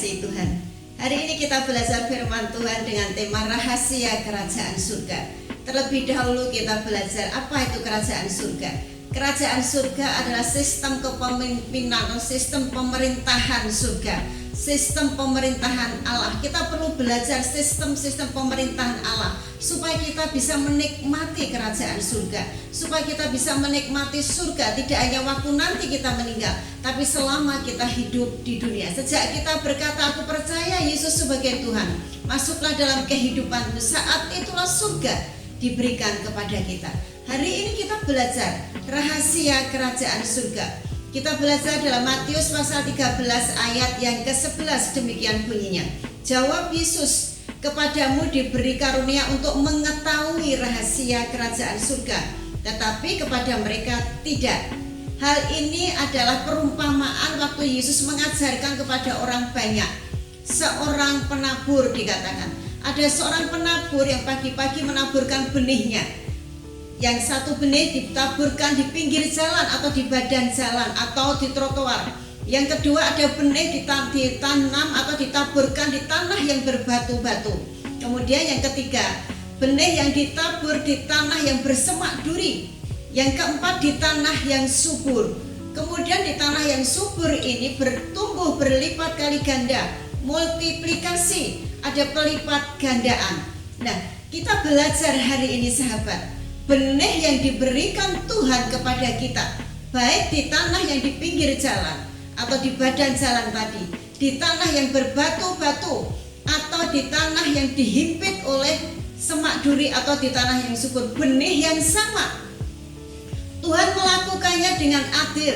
dikasihi Tuhan, hari ini kita belajar firman Tuhan dengan tema rahasia kerajaan surga. Terlebih dahulu kita belajar apa itu kerajaan surga. Kerajaan surga adalah sistem kepemimpinan atau sistem pemerintahan surga, sistem pemerintahan Allah. Kita perlu belajar sistem-sistem pemerintahan Allah supaya kita bisa menikmati kerajaan surga, supaya kita bisa menikmati surga tidak hanya waktu nanti kita meninggal, tapi selama kita hidup di dunia. Sejak kita berkata aku percaya Yesus sebagai Tuhan, masuklah dalam kehidupanmu, saat itulah surga diberikan kepada kita. Hari ini kita belajar rahasia kerajaan surga. Kita belajar dalam Matius pasal 13 ayat yang ke-11, demikian bunyinya. Jawab Yesus, kepadamu diberi karunia untuk mengetahui rahasia kerajaan surga, tetapi kepada mereka tidak. Hal ini adalah perumpamaan waktu Yesus mengajarkan kepada orang banyak. Seorang penabur dikatakan. Ada seorang penabur yang pagi-pagi menaburkan benihnya. Yang satu benih ditaburkan di pinggir jalan atau di badan jalan atau di trotoar. Yang kedua ada benih ditanam atau ditaburkan di tanah yang berbatu-batu. Kemudian yang ketiga, benih yang ditabur di tanah yang bersemak duri. Yang keempat di tanah yang subur. Kemudian di tanah yang subur ini bertumbuh berlipat kali ganda, multiplikasi, ada pelipat gandaan. Nah, kita belajar hari ini sahabat, benih yang diberikan Tuhan kepada kita, baik di tanah yang di pinggir jalan atau di badan jalan tadi, di tanah yang berbatu-batu atau di tanah yang dihimpit oleh semak duri atau di tanah yang subur, benih yang sama. Tuhan melakukannya dengan adil,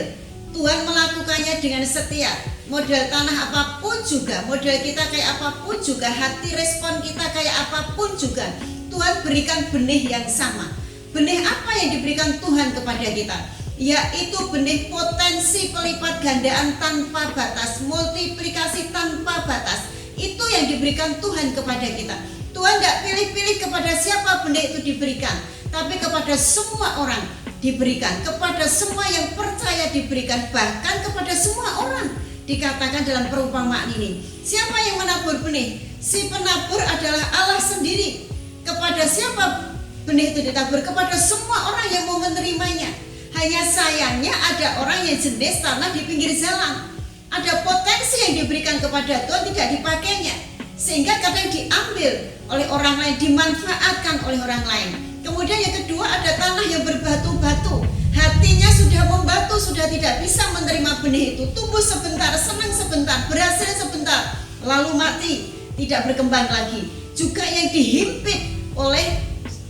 Tuhan melakukannya dengan setia. Model tanah apapun juga, model kita kayak apapun juga, hati respon kita kayak apapun juga, Tuhan berikan benih yang sama. Benih apa yang diberikan Tuhan kepada kita? Yaitu benih potensi pelipat gandaan tanpa batas, multiplikasi tanpa batas. Itu yang diberikan Tuhan kepada kita. Tuhan tidak pilih-pilih kepada siapa benih itu diberikan, tapi kepada semua orang diberikan, kepada semua yang percaya diberikan, bahkan kepada semua orang. Dikatakan dalam perumpamaan ini, siapa yang menabur benih? Si penabur adalah Allah sendiri. Kepada siapa benih itu ditabur? Kepada semua orang yang mau menerimanya. Hanya sayangnya ada orang yang jenis tanah di pinggir jalan. Ada potensi yang diberikan kepada Tuhan tidak dipakainya, sehingga kadang diambil oleh orang lain, dimanfaatkan oleh orang lain. Kemudian yang kedua ada tanah yang berbatu-batu. Hatinya sudah membatu, sudah tidak bisa menerima benih itu. Tumbuh sebentar, senang sebentar, berhasil sebentar, lalu mati, tidak berkembang lagi. Juga yang dihimpit oleh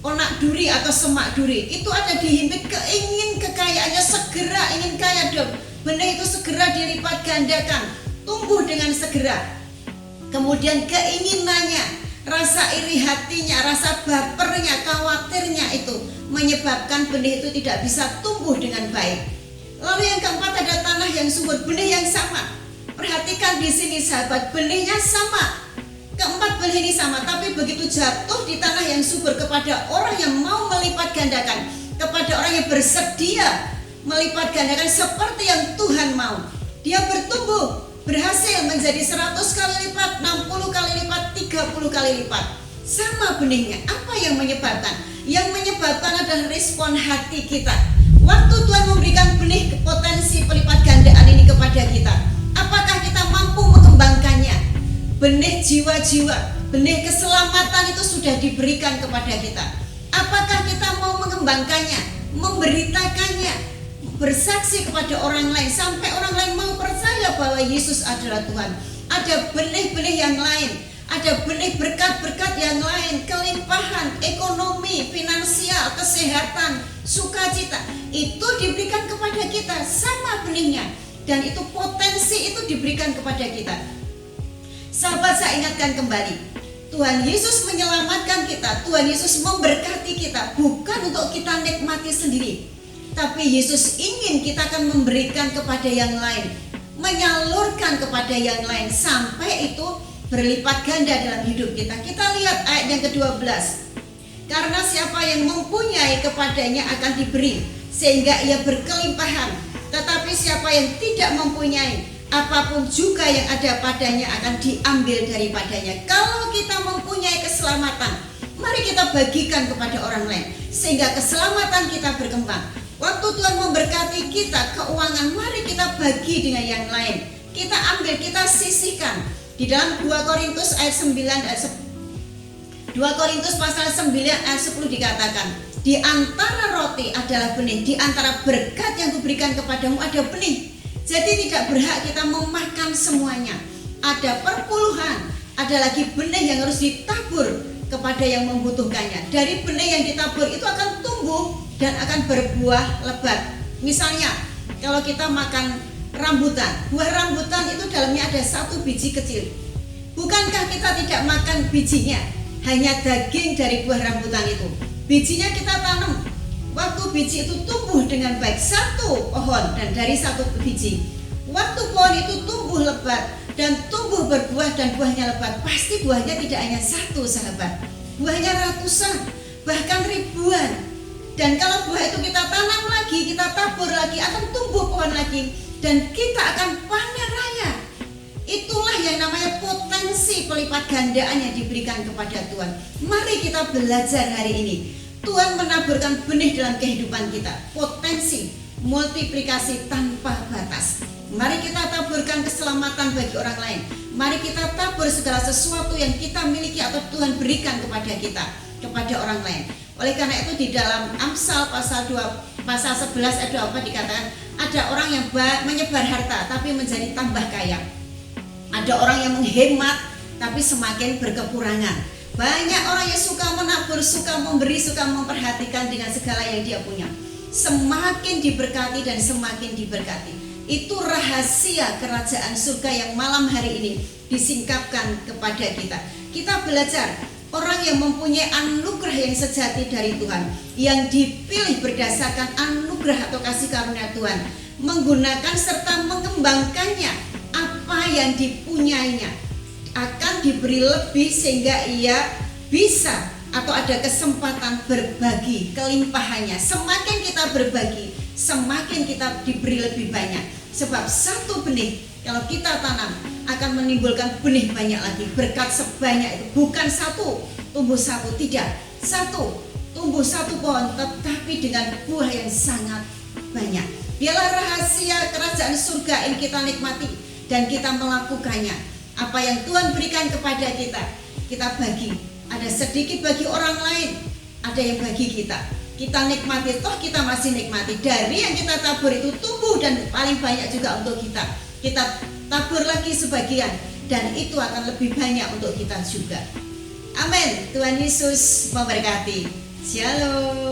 onak duri atau semak duri, itu ada dihimpit keingin kekayaannya segera, ingin kaya dong. Benih itu segera dilipat gandakan, tumbuh dengan segera. Kemudian keinginannya, rasa iri hatinya, rasa bapernya, khawatirnya itu menyebabkan benih itu tidak bisa tumbuh dengan baik. Lalu yang keempat ada tanah yang subur, benih yang sama. Perhatikan di sini sahabat, benihnya sama. Keempat benih ini sama, tapi begitu jatuh di tanah yang subur kepada orang yang mau melipat gandakan, kepada orang yang bersedia melipat gandakan seperti yang Tuhan mau, dia bertumbuh, berhasil menjadi 100 kali lipat, 60 kali lipat, 30 kali lipat. Sama benihnya. Apa yang menyebabkan? Yang menyebabkan adalah respon hati kita. Waktu Tuhan memberikan benih potensi pelipat gandaan ini kepada kita, apakah kita mampu mengembangkannya? Benih jiwa-jiwa, benih keselamatan itu sudah diberikan kepada kita. Apakah kita mau mengembangkannya, memberitakannya, bersaksi kepada orang lain sampai orang lain mau percaya bahwa Yesus adalah Tuhan? Ada benih-benih yang lain, ada benih berkat-berkat yang lain, kelimpahan, ekonomi, finansial, kesehatan, sukacita. Itu diberikan kepada kita, sama benihnya. Dan itu potensi itu diberikan kepada kita. Sahabat, saya ingatkan kembali, Tuhan Yesus menyelamatkan kita, Tuhan Yesus memberkati kita, bukan untuk kita nikmati sendiri, tapi Yesus ingin kita akan memberikan kepada yang lain, menyalurkan kepada yang lain sampai itu berlipat ganda dalam hidup kita. Kita lihat ayat yang ke-12. Karena siapa yang mempunyai kepadanya akan diberi, sehingga ia berkelimpahan. Tetapi siapa yang tidak mempunyai, apapun juga yang ada padanya akan diambil daripadanya. Kalau kita mempunyai keselamatan, mari kita bagikan kepada orang lain sehingga keselamatan kita berkembang. Waktu Tuhan memberkati kita keuangan, mari kita bagi dengan yang lain. Kita ambil, kita sisihkan. Di dalam 2 Korintus ayat 9 2 Korintus pasal 9 ayat 10 dikatakan, di antara roti adalah benih, di antara berkat yang kuberikan kepadamu ada benih. Jadi tidak berhak kita memakan semuanya. Ada perpuluhan, ada lagi benih yang harus ditabur kepada yang membutuhkannya. Dari benih yang ditabur itu akan tumbuh dan akan berbuah lebat. Misalnya kalau kita makan rambutan, buah rambutan itu dalamnya ada 1 biji kecil. Bukankah kita tidak makan bijinya, hanya daging dari buah rambutan itu? Bijinya kita tanam. Waktu biji itu tumbuh dengan baik, 1 pohon dan dari 1 biji. Waktu pohon itu tumbuh lebat dan tumbuh berbuah dan buahnya lebat, pasti buahnya tidak hanya 1 sahabat, buahnya ratusan, bahkan ribuan. Dan kalau buah itu kita tanam lagi, kita tabur lagi, akan tumbuh pohon lagi dan kita akan panen raya. Itulah yang namanya potensi pelipat gandaan yang diberikan kepada Tuhan. Mari kita belajar hari ini. Tuhan menaburkan benih dalam kehidupan kita, potensi multiplikasi tanpa batas. Mari kita taburkan keselamatan bagi orang lain. Mari kita tabur segala sesuatu yang kita miliki atau Tuhan berikan kepada kita, kepada orang lain. Oleh karena itu di dalam Amsal pasal 11 ayat 24 dikatakan, ada orang yang menyebar harta tapi menjadi tambah kaya. Ada orang yang menghemat tapi semakin berkekurangan. Banyak orang yang suka menabur, suka memberi, suka memperhatikan dengan segala yang dia punya. Semakin diberkati dan semakin diberkati. Itu rahasia kerajaan surga yang malam hari ini disingkapkan kepada kita. Kita belajar orang yang mempunyai anugerah yang sejati dari Tuhan, yang dipilih berdasarkan anugerah atau kasih karunia Tuhan, menggunakan serta mengembangkannya. Apa yang dipunyainya akan diberi lebih sehingga ia bisa atau ada kesempatan berbagi kelimpahannya. Semakin kita berbagi, semakin kita diberi lebih banyak. Sebab 1 benih kalau kita tanam akan menimbulkan benih banyak lagi. Berkat sebanyak itu bukan 1 tumbuh 1, tidak 1 tumbuh 1 pohon, tetapi dengan buah yang sangat banyak. Biarlah rahasia kerajaan surga ini kita nikmati dan kita melakukannya. Apa yang Tuhan berikan kepada kita, kita bagi. Ada sedikit bagi orang lain, ada yang bagi kita. Kita nikmati, toh kita masih nikmati. Dari yang kita tabur itu tumbuh dan paling banyak juga untuk kita. Kita tabur lagi sebagian dan itu akan lebih banyak untuk kita juga. Amin. Tuhan Yesus memberkati. Shalom.